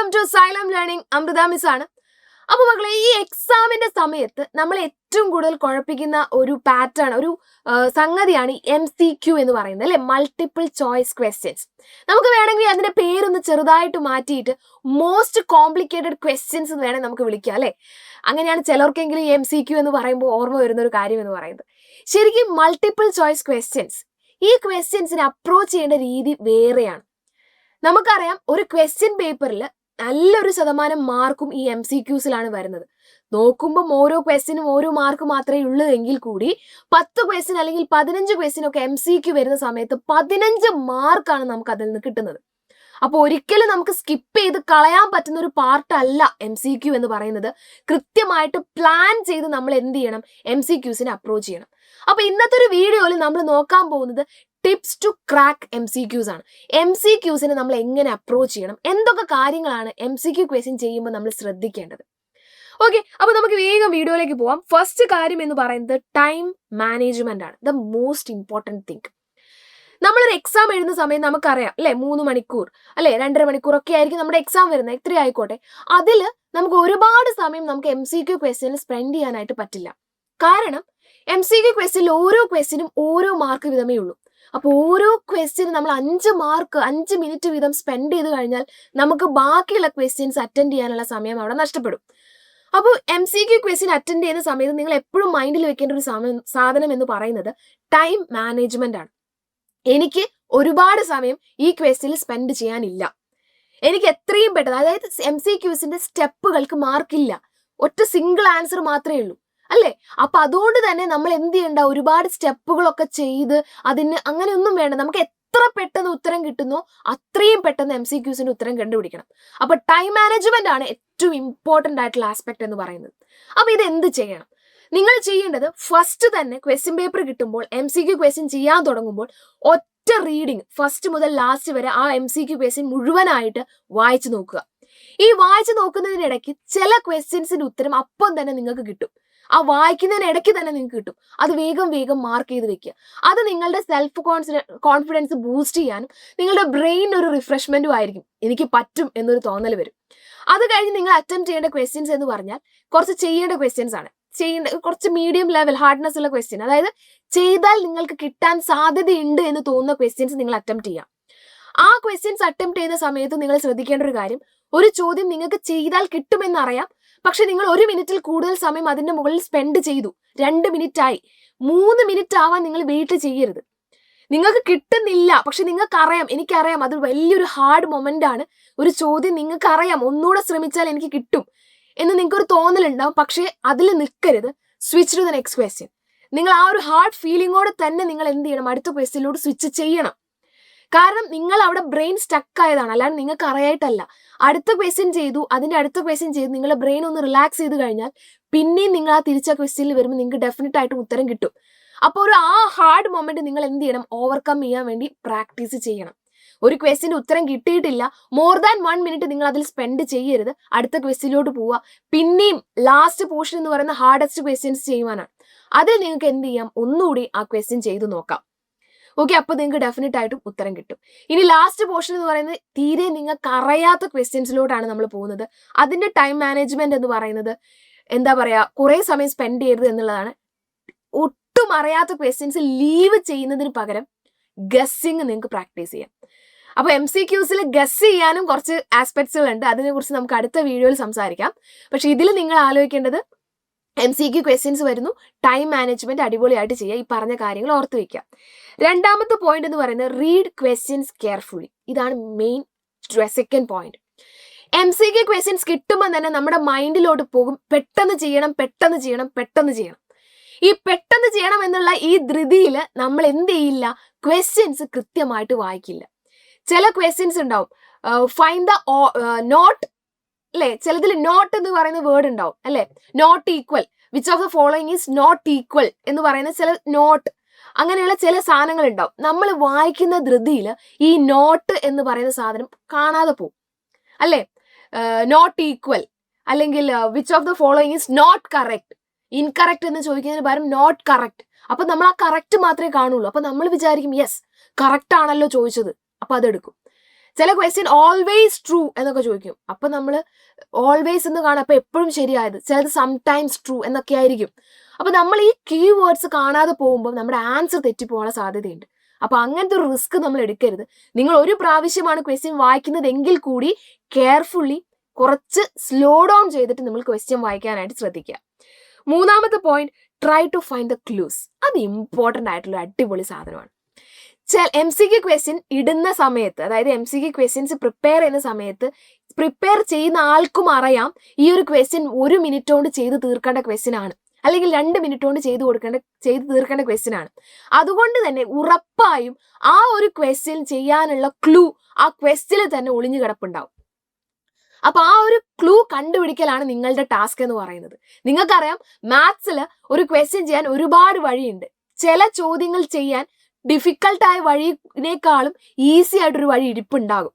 Welcome to Xylem learning. Amrutha miss ആണ്. അപ്പോൾ മക്കളെ, ഈ എക്സാമിന്റെ സമയത്ത് നമ്മൾ ഏറ്റവും കൂടുതൽ കുഴപ്പിക്കുന്ന ഒരു പാറ്റേൺ, ഒരു സംഗതിയാണ് MCQ എന്ന് പറയുന്നത്, അല്ലെ? Multiple choice questions. നമുക്ക് വേണമെങ്കിൽ അതിന്റെ പേരൊന്ന് ചെറുതായിട്ട് മാറ്റിയിട്ട് മോസ്റ്റ് കോംപ്ലിക്കേറ്റഡ് ക്വസ്റ്റ്യൻസ് എന്ന് വേണമെങ്കിൽ നമുക്ക് വിളിക്കാം, അല്ലെ? അങ്ങനെയാണ് ചിലർക്കെങ്കിലും ഈ MCQ എന്ന് പറയുമ്പോൾ ഓർമ്മ വരുന്ന ഒരു കാര്യം എന്ന് പറയുന്നത്. ശരിക്കും മൾട്ടിപ്പിൾ ചോയ്സ് ക്വസ്റ്റ്യൻസ്, ഈ ക്വസ്റ്റ്യൻസിനെ അപ്രോച്ച് ചെയ്യേണ്ട രീതി വേറെയാണ്. നമുക്കറിയാം, ഒരു ക്വസ്റ്റ്യൻ പേപ്പറിൽ നല്ലൊരു ശതമാനം മാർക്കും ഈ MCQസിലാണ് വരുന്നത്. നോക്കുമ്പം ഓരോ ക്വസ്റ്റ്യനും ഓരോ മാർക്ക് മാത്രമേ ഉള്ളൂ എങ്കിൽ കൂടി 10 ക്വസ്റ്റ്യൻ അല്ലെങ്കിൽ 15 ക്വസ്റ്റ്യൻ ഒക്കെ MCQ വരുന്ന സമയത്ത് 15 മാർക്കാണ് നമുക്ക് അതിൽ നിന്ന് കിട്ടുന്നത്. അപ്പോൾ ഒരിക്കലും നമുക്ക് സ്കിപ്പ് ചെയ്ത് കളയാൻ പറ്റുന്ന ഒരു പാർട്ടല്ല MCQ എന്ന് പറയുന്നത്. കൃത്യമായിട്ട് പ്ലാൻ ചെയ്ത് നമ്മൾ എന്ത് ചെയ്യണം? MCQസിനെ അപ്രോച്ച് ചെയ്യണം. അപ്പോൾ ഇന്നത്തെ ഒരു വീഡിയോയിൽ നമ്മൾ നോക്കാൻ പോകുന്നത് ടിപ്സ് ടു ക്രാക്ക് MCQs ആണ്. MCQസിനെ നമ്മൾ എങ്ങനെ അപ്രോച്ച് ചെയ്യണം, എന്തൊക്കെ കാര്യങ്ങളാണ് MCQ ക്വസ്റ്റ്യൻ ചെയ്യുമ്പോൾ നമ്മൾ ശ്രദ്ധിക്കേണ്ടത്. ഓക്കെ, അപ്പോൾ നമുക്ക് വേഗം വീഡിയോയിലേക്ക് പോവാം. ഫസ്റ്റ് കാര്യം എന്ന് പറയുന്നത് ടൈം മാനേജ്മെന്റ് ആണ്. The most important thing. നമ്മളൊരു എക്സാം എഴുതുന്ന സമയം നമുക്കറിയാം, അല്ലെ? 3 മണിക്കൂർ അല്ലെ 2.5 മണിക്കൂർ ഒക്കെ ആയിരിക്കും നമ്മുടെ എക്സാം വരുന്നത്. എത്ര ആയിക്കോട്ടെ, അതിൽ നമുക്ക് ഒരുപാട് സമയം നമുക്ക് MCQ ക്വസ്റ്റ്യനിൽ സ്പെൻഡ് ചെയ്യാനായിട്ട് പറ്റില്ല. കാരണം MCQ ക്വസ്റ്റ്യനിൽ ഓരോ ക്വസ്റ്റ്യനും ഓരോ മാർക്ക് വീതമേ ഉള്ളൂ. അപ്പോൾ ഓരോ ക്വസ്റ്റ്യനും നമ്മൾ 5 മാർക്ക് 5 മിനിറ്റ് വീതം സ്പെൻഡ് ചെയ്ത് കഴിഞ്ഞാൽ നമുക്ക് ബാക്കിയുള്ള ക്വസ്റ്റ്യൻസ് അറ്റൻഡ് ചെയ്യാനുള്ള സമയം അവിടെ നഷ്ടപ്പെടും. അപ്പോൾ MCQ ക്വസ്റ്റ്യൻ അറ്റൻഡ് ചെയ്യുന്ന സമയത്ത് നിങ്ങൾ എപ്പോഴും മൈൻഡിൽ വെക്കേണ്ട ഒരു സാധനം എന്ന് പറയുന്നത് ടൈം മാനേജ്മെന്റ് ആണ്. എനിക്ക് ഒരുപാട് സമയം ഈ ക്വസ്റ്റ്യനിൽ സ്പെൻഡ് ചെയ്യാനില്ല. എനിക്ക് എത്രയും പെട്ടെന്ന്, അതായത് MCQസിന്റെ സ്റ്റെപ്പുകൾക്ക് മാർക്കില്ല, ഒറ്റ സിംഗിൾ ആൻസർ മാത്രമേ ഉള്ളൂ, അല്ലേ? അപ്പൊ അതുകൊണ്ട് തന്നെ നമ്മൾ എന്ത് ചെയ്യണ്ട, ഒരുപാട് സ്റ്റെപ്പുകളൊക്കെ ചെയ്ത് അതിന് അങ്ങനെയൊന്നും വേണ്ട. നമുക്ക് എത്ര പെട്ടെന്ന് ഉത്തരം കിട്ടുന്നോ അത്രയും പെട്ടെന്ന് MCQസിന്റെ ഉത്തരം കണ്ടുപിടിക്കണം. അപ്പൊ ടൈം മാനേജ്മെന്റ് ആണ് ഏറ്റവും ഇമ്പോർട്ടന്റ് ആയിട്ടുള്ള ആസ്പെക്ട് എന്ന് പറയുന്നത്. അപ്പൊ ഇത് എന്ത് ചെയ്യണം? നിങ്ങൾ ചെയ്യേണ്ടത് ഫസ്റ്റ് തന്നെ ക്വസ്റ്റ്യൻ പേപ്പർ കിട്ടുമ്പോൾ MCQ ക്വസ്റ്റ്യൻ ചെയ്യാൻ തുടങ്ങുമ്പോൾ ഒറ്റ റീഡിങ് ഫസ്റ്റ് മുതൽ ലാസ്റ്റ് വരെ ആ MCQ ക്വസ്റ്റ്യൻ മുഴുവനായിട്ട് വായിച്ചു നോക്കുക. ഈ വായിച്ചു നോക്കുന്നതിനിടയ്ക്ക് ചില ക്വസ്റ്റ്യൻസിന്റെ ഉത്തരം അപ്പം തന്നെ നിങ്ങൾക്ക് കിട്ടും. ആ വായിക്കുന്നതിനിടയ്ക്ക് തന്നെ നിങ്ങൾക്ക് കിട്ടും. അത് വേഗം വേഗം മാർക്ക് ചെയ്ത് വെക്കുക. അത് നിങ്ങളുടെ സെൽഫ് കോൺഫിഡൻസ് ബൂസ്റ്റ് ചെയ്യാനും നിങ്ങളുടെ ബ്രെയിൻ ഒരു റിഫ്രഷ്മെന്റും ആയിരിക്കും. എനിക്ക് പറ്റും എന്നൊരു തോന്നൽ വരും. അത് കഴിഞ്ഞ് നിങ്ങൾ അറ്റംപ്റ്റ് ചെയ്യേണ്ട ക്വസ്റ്റ്യൻസ് എന്ന് പറഞ്ഞാൽ കുറച്ച് ചെയ്യേണ്ട ക്വസ്റ്റ്യൻസ് ആണ്. കുറച്ച് മീഡിയം ലെവൽ ഹാർഡ്നെസ് ഉള്ള ക്വസ്റ്റ്യൻ, അതായത് ചെയ്താൽ നിങ്ങൾക്ക് കിട്ടാൻ സാധ്യതയുണ്ട് എന്ന് തോന്നുന്ന ക്വസ്റ്റ്യൻസ് നിങ്ങൾ അറ്റംപ്റ്റ് ചെയ്യാം. ആ ക്വസ്റ്റ്യൻസ് അറ്റംപ്റ്റ് ചെയ്യുന്ന സമയത്ത് നിങ്ങൾ ശ്രദ്ധിക്കേണ്ട ഒരു കാര്യം, ഒരു ചോദ്യം നിങ്ങൾക്ക് ചെയ്താൽ കിട്ടുമെന്നറിയാം, പക്ഷെ നിങ്ങൾ 1 മിനിറ്റിൽ കൂടുതൽ സമയം അതിന്റെ മുകളിൽ സ്പെൻഡ് ചെയ്തു. 2 മിനിറ്റ് ആയി, 3 മിനിറ്റ് ആവാൻ നിങ്ങൾ വെയിറ്റ് ചെയ്യരുത്. നിങ്ങൾക്ക് കിട്ടുന്നില്ല, പക്ഷെ നിങ്ങൾക്ക് അറിയാം, എനിക്കറിയാം അത് വലിയൊരു ഹാർഡ് മൊമെന്റ് ആണ്. ഒരു ചോദ്യം നിങ്ങൾക്ക് അറിയാം, ഒന്നുകൂടെ ശ്രമിച്ചാൽ എനിക്ക് കിട്ടും എന്ന് നിങ്ങൾക്കൊരു തോന്നലുണ്ടാവും. പക്ഷേ അതിൽ നിൽക്കരുത്. Switch to the next question. നിങ്ങൾ ആ ഒരു ഹാർഡ് ഫീലിങ്ങോടെ തന്നെ നിങ്ങൾ എന്ത് ചെയ്യണം? അടുത്ത ക്വസ്റ്റ്യനിലോട്ട് സ്വിച്ച് ചെയ്യണം. കാരണം നിങ്ങൾ അവിടെ ബ്രെയിൻ സ്റ്റക്ക് ആയതാണ്, അല്ലാണ്ട് നിങ്ങൾക്ക് അറിയായിട്ടല്ല. അടുത്ത ക്വസ്റ്റ്യൻ ചെയ്തു, അതിന്റെ അടുത്ത ക്വസ്റ്റ്യൻ ചെയ്തു, നിങ്ങളുടെ ബ്രെയിൻ ഒന്ന് റിലാക്സ് ചെയ്ത് കഴിഞ്ഞാൽ പിന്നെയും നിങ്ങൾ ആ തിരിച്ച ക്വസ്റ്റ്യനിൽ വരുമ്പോൾ നിങ്ങൾക്ക് ഡെഫിനറ്റ് ആയിട്ടും ഉത്തരം കിട്ടും. അപ്പോൾ ആ ഹാർഡ് മൊമെന്റ് നിങ്ങൾ എന്ത് ചെയ്യണം? ഓവർകം ചെയ്യാൻ വേണ്ടി പ്രാക്ടീസ് ചെയ്യണം. ഒരു ക്വസ്റ്റ്യന്റെ ഉത്തരം കിട്ടിയിട്ടില്ല, മോർ ദാൻ 1 മിനിറ്റ് നിങ്ങൾ അതിൽ സ്പെൻഡ് ചെയ്യരുത്. അടുത്ത ക്വസ്റ്റ്യനിലോട്ട് പോവുക. പിന്നെയും ലാസ്റ്റ് പോർഷൻ എന്ന് പറയുന്ന ഹാർഡസ്റ്റ് ക്വസ്റ്റ്യൻസ് ചെയ്യുവാനാണ്. അതിൽ നിങ്ങൾക്ക് എന്ത് ചെയ്യാം? ഒന്നുകൂടി ആ ക്വസ്റ്റ്യൻ ചെയ്ത് നോക്കാം. ഓക്കെ, അപ്പോൾ നിങ്ങൾക്ക് ഡെഫിനറ്റ് ആയിട്ടും ഉത്തരം കിട്ടും. ഇനി ലാസ്റ്റ് പോർഷൻ എന്ന് പറയുന്നത് തീരെ നിങ്ങൾക്ക് അറിയാത്ത ക്വസ്റ്റ്യൻസിലോട്ടാണ് നമ്മൾ പോകുന്നത്. അതിന്റെ ടൈം മാനേജ്മെന്റ് എന്ന് പറയുന്നത് എന്താ പറയാ, കുറെ സമയം സ്പെൻഡ് ചെയ്യരുത് എന്നുള്ളതാണ്. ഒട്ടും അറിയാത്ത ക്വസ്റ്റ്യൻസ് ലീവ് ചെയ്യുന്നതിന് പകരം ഗസ്സിങ് നിങ്ങൾക്ക് പ്രാക്ടീസ് ചെയ്യാം. അപ്പോൾ MCQസിൽ ഗസ് ചെയ്യാനും കുറച്ച് ആസ്പെക്ട്സുകളുണ്ട്. അതിനെക്കുറിച്ച് നമുക്ക് അടുത്ത വീഡിയോയിൽ സംസാരിക്കാം. പക്ഷെ ഇതിൽ നിങ്ങൾ ആലോചിക്കേണ്ടത് MCQ ക്വസ്റ്റ്യൻസ് വരുന്നു, ടൈം മാനേജ്മെന്റ് അടിപൊളിയായിട്ട് ചെയ്യുക. ഈ പറഞ്ഞ കാര്യങ്ങൾ ഓർത്ത് വയ്ക്കുക. രണ്ടാമത്തെ പോയിന്റ് എന്ന് പറയുന്നത് റീഡ് ക്വസ്റ്റ്യൻസ് കെയർഫുള്ളി. ഇതാണ് main second point. MCQ questions കിട്ടുമ്പോൾ തന്നെ നമ്മുടെ മൈൻഡിലോട്ട് പോകും, പെട്ടെന്ന് ചെയ്യണം, പെട്ടെന്ന് ചെയ്യണം, പെട്ടെന്ന് ചെയ്യണം. ഈ പെട്ടെന്ന് ചെയ്യണം എന്നുള്ള ഈ ധൃതിയിൽ നമ്മൾ എന്ത് ചെയ്യില്ല? ക്വസ്റ്റ്യൻസ് കൃത്യമായിട്ട് വായിക്കില്ല. ചില ക്വസ്റ്റ്യൻസ് ഉണ്ടാവും, ഫൈൻഡ് ദ നോട്ട്, അല്ലെ? ചിലതിൽ നോട്ട് എന്ന് പറയുന്ന വേർഡ് ഉണ്ടാവും, അല്ലെ? Not equal, which of the following is not equal എന്ന് പറയുന്ന ചില നോട്ട്, അങ്ങനെയുള്ള ചില സാധനങ്ങൾ ഉണ്ടാവും. നമ്മൾ വായിക്കുന്ന ധൃതിയിൽ ഈ നോട്ട് എന്ന് പറയുന്ന സാധനം കാണാതെ പോകും, അല്ലെ? നോട്ട് ഈക്വൽ അല്ലെങ്കിൽ which of the following is not correct, incorrect എന്ന് ചോദിക്കുന്നതിന് പകരം നോട്ട് കറക്റ്റ്. അപ്പൊ നമ്മൾ ആ കറക്റ്റ് മാത്രമേ കാണുള്ളൂ. അപ്പൊ നമ്മൾ വിചാരിക്കും യെസ് കറക്റ്റ് ആണല്ലോ ചോദിച്ചത്, അപ്പൊ അതെടുക്കും. ചില ക്വസ്റ്റ്യൻ ഓൾവേസ് ട്രൂ എന്നൊക്കെ ചോദിക്കും. അപ്പൊ നമ്മൾ ഓൾവേസ് എന്ന് കാണാം, അപ്പൊ എപ്പോഴും ശരിയായത്. ചിലത് സംടൈംസ് ട്രൂ എന്നൊക്കെ ആയിരിക്കും. അപ്പൊ നമ്മൾ ഈ കീവേഡ്സ് കാണാതെ പോകുമ്പോൾ നമ്മുടെ ആൻസർ തെറ്റിപ്പോകാനുള്ള സാധ്യതയുണ്ട്. അപ്പൊ അങ്ങനത്തെ ഒരു റിസ്ക് നമ്മൾ എടുക്കരുത്. നിങ്ങൾ ഒരു പ്രാവശ്യമാണ് ക്വസ്റ്റ്യൻ വായിക്കുന്നതെങ്കിൽ കൂടി കെയർഫുള്ളി കുറച്ച് സ്ലോ ഡൗൺ ചെയ്തിട്ട് നിങ്ങൾ ക്വസ്റ്റ്യൻ വായിക്കാനായിട്ട് ശ്രദ്ധിക്കുക. മൂന്നാമത്തെ point, try to find the clues. അത് ഇമ്പോർട്ടൻ്റ് ആയിട്ടുള്ള അടിപൊളി സാധനമാണ്. MCQ ക്വസ്റ്റ്യൻ ഇടുന്ന സമയത്ത്, അതായത് MCQ ക്വസ്റ്റ്യൻസ് പ്രിപ്പയർ ചെയ്യുന്ന സമയത്ത് പ്രിപ്പയർ ചെയ്യുന്ന ആൾക്കും അറിയാം ഈ ഒരു ക്വസ്റ്റ്യൻ 1 മിനിറ്റ് കൊണ്ട് ചെയ്ത് തീർക്കേണ്ട ക്വസ്റ്റ്യൻ ആണ്, അല്ലെങ്കിൽ 2 മിനിറ്റ് കൊണ്ട് ചെയ്ത് തീർക്കേണ്ട ക്വസ്റ്റ്യൻ ആണ്. അതുകൊണ്ട് തന്നെ ഉറപ്പായും ആ ഒരു ക്വസ്റ്റ്യൻ ചെയ്യാനുള്ള ക്ലൂ ആ ക്വസ്റ്റ്യനിൽ തന്നെ ഒളിഞ്ഞു കിടപ്പുണ്ടാവും. അപ്പൊ ആ ഒരു ക്ലൂ കണ്ടുപിടിക്കലാണ് നിങ്ങളുടെ ടാസ്ക് എന്ന് പറയുന്നത്. നിങ്ങൾക്കറിയാം മാത്സിൽ ഒരു ക്വസ്റ്റ്യൻ ചെയ്യാൻ ഒരുപാട് വഴിയുണ്ട്. ചില ചോദ്യങ്ങൾ ചെയ്യാൻ ഡിഫിക്കൽട്ടായ വഴിനേക്കാളും ഈസി ആയിട്ടൊരു വഴി ഇരിപ്പുണ്ടാകും.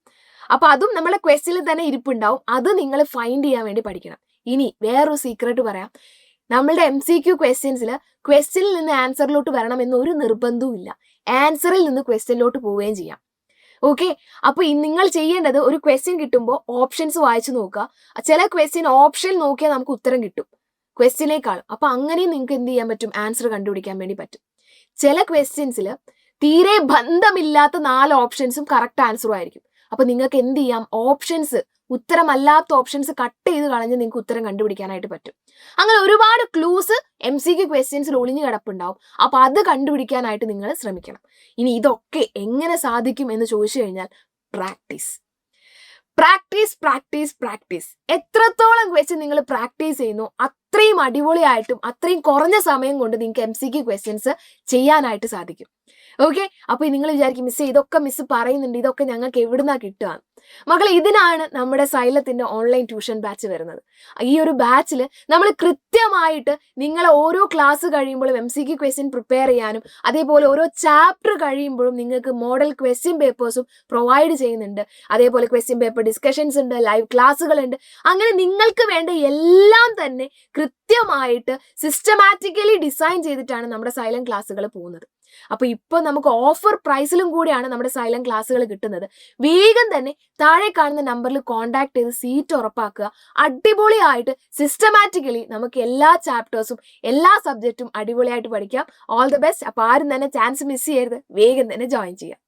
അപ്പൊ അതും നമ്മളെ ക്വസ്റ്റ്യനിൽ തന്നെ ഇരിപ്പുണ്ടാവും. അത് നിങ്ങൾ ഫൈൻഡ് ചെയ്യാൻ വേണ്ടി പഠിക്കണം. ഇനി വേറൊരു സീക്രട്ട് പറയാം. നമ്മളുടെ MCQ ക്വസ്റ്റ്യൻസിൽ ക്വസ്റ്റ്യനിൽ നിന്ന് ആൻസറിലോട്ട് വരണം എന്നൊരു നിർബന്ധവും ഇല്ല. ആൻസറിൽ നിന്ന് ക്വസ്റ്റ്യനിലോട്ട് പോവുകയും ചെയ്യാം. ഓക്കെ, അപ്പൊ നിങ്ങൾ ചെയ്യേണ്ടത് ഒരു ക്വസ്റ്റ്യൻ കിട്ടുമ്പോൾ ഓപ്ഷൻസ് വായിച്ചു നോക്കുക. ചില ക്വസ്റ്റ്യൻ ഓപ്ഷൻ നോക്കിയാൽ നമുക്ക് ഉത്തരം കിട്ടും ക്വസ്റ്റ്യനേക്കാളും. അപ്പൊ അങ്ങനെയും നിങ്ങൾക്ക് എന്ത് ചെയ്യാൻ പറ്റും, ആൻസർ കണ്ടുപിടിക്കാൻ വേണ്ടി പറ്റും. ചില ക്വസ്റ്റ്യൻസിൽ തീരെ ബന്ധമില്ലാത്ത 4 ഓപ്ഷൻസും കറക്റ്റ് ആൻസറും ആയിരിക്കും. അപ്പൊ നിങ്ങൾക്ക് എന്ത് ചെയ്യാം, ഓപ്ഷൻസ്, ഉത്തരമല്ലാത്ത ഓപ്ഷൻസ് കട്ട് ചെയ്ത് കളഞ്ഞ് നിങ്ങൾക്ക് ഉത്തരം കണ്ടുപിടിക്കാനായിട്ട് പറ്റും. അങ്ങനെ ഒരുപാട് ക്ലൂസ് MCQ ക്വസ്റ്റ്യൻസിൽ ഒളിഞ്ഞു കിടപ്പുണ്ടാവും. അപ്പൊ അത് കണ്ടുപിടിക്കാനായിട്ട് നിങ്ങൾ ശ്രമിക്കണം. ഇനി ഇതൊക്കെ എങ്ങനെ സാധിക്കും എന്ന് ചോദിച്ചു കഴിഞ്ഞാൽ പ്രാക്ടീസ്. എത്രത്തോളം ക്വസ്റ്റ്യൻ നിങ്ങൾ പ്രാക്ടീസ് ചെയ്യുന്നു അത്രയും അടിപൊളിയായിട്ടും അത്രയും കുറഞ്ഞ സമയം കൊണ്ട് നിങ്ങൾക്ക് MCQ ക്വസ്റ്റ്യൻസ് ചെയ്യാനായിട്ട് സാധിക്കും. ഓക്കെ, അപ്പൊ നിങ്ങൾ വിചാരിക്കും മിസ് ഇതൊക്കെ മിസ് പറയുന്നുണ്ട്, ഇതൊക്കെ ഞങ്ങൾക്ക് എവിടുന്നാ കിട്ടുക? മക്കളെ, ഇതിനാണ് നമ്മുടെ സൈലത്തിന്റെ ഓൺലൈൻ ട്യൂഷൻ ബാച്ച് വരുന്നത്. ഈ ഒരു ബാച്ചിൽ നമ്മൾ കൃത്യമായിട്ട് നിങ്ങളെ ഓരോ ക്ലാസ് കഴിയുമ്പോഴും MCQ ക്വസ്റ്റ്യൻ പ്രിപ്പയർ ചെയ്യാനും അതേപോലെ ഓരോ ചാപ്റ്റർ കഴിയുമ്പോഴും നിങ്ങൾക്ക് മോഡൽ ക്വസ്റ്റ്യൻ പേപ്പേഴ്സും പ്രൊവൈഡ് ചെയ്യുന്നുണ്ട്. അതേപോലെ ക്വസ്റ്റ്യൻ പേപ്പർ ഡിസ്കഷൻസ് ഉണ്ട്, ലൈവ് ക്ലാസ്സുകളുണ്ട്. അങ്ങനെ നിങ്ങൾക്ക് വേണ്ട എല്ലാം തന്നെ കൃത്യമായിട്ട് സിസ്റ്റമാറ്റിക്കലി ഡിസൈൻ ചെയ്തിട്ടാണ് നമ്മുടെ സൈലന്റ് ക്ലാസ്സുകൾ പോകുന്നത്. അപ്പൊ ഇപ്പൊ നമുക്ക് ഓഫർ പ്രൈസിലും കൂടിയാണ് നമ്മുടെ സൈലന്റ് ക്ലാസ്സുകൾ കിട്ടുന്നത്. വേഗം തന്നെ താഴെ കാണുന്ന നമ്പറിൽ കോൺടാക്ട് ചെയ്ത് സീറ്റ് ഉറപ്പാക്കുക. അടിപൊളിയായിട്ട് സിസ്റ്റമാറ്റിക്കലി നമുക്ക് എല്ലാ ചാപ്റ്റേഴ്സും എല്ലാ സബ്ജക്റ്റും അടിപൊളിയായിട്ട് പഠിക്കാം. All the best. അപ്പൊ ആരും തന്നെ ചാൻസ് മിസ് ചെയ്യരുത്, വേഗം തന്നെ ജോയിൻ ചെയ്യാം.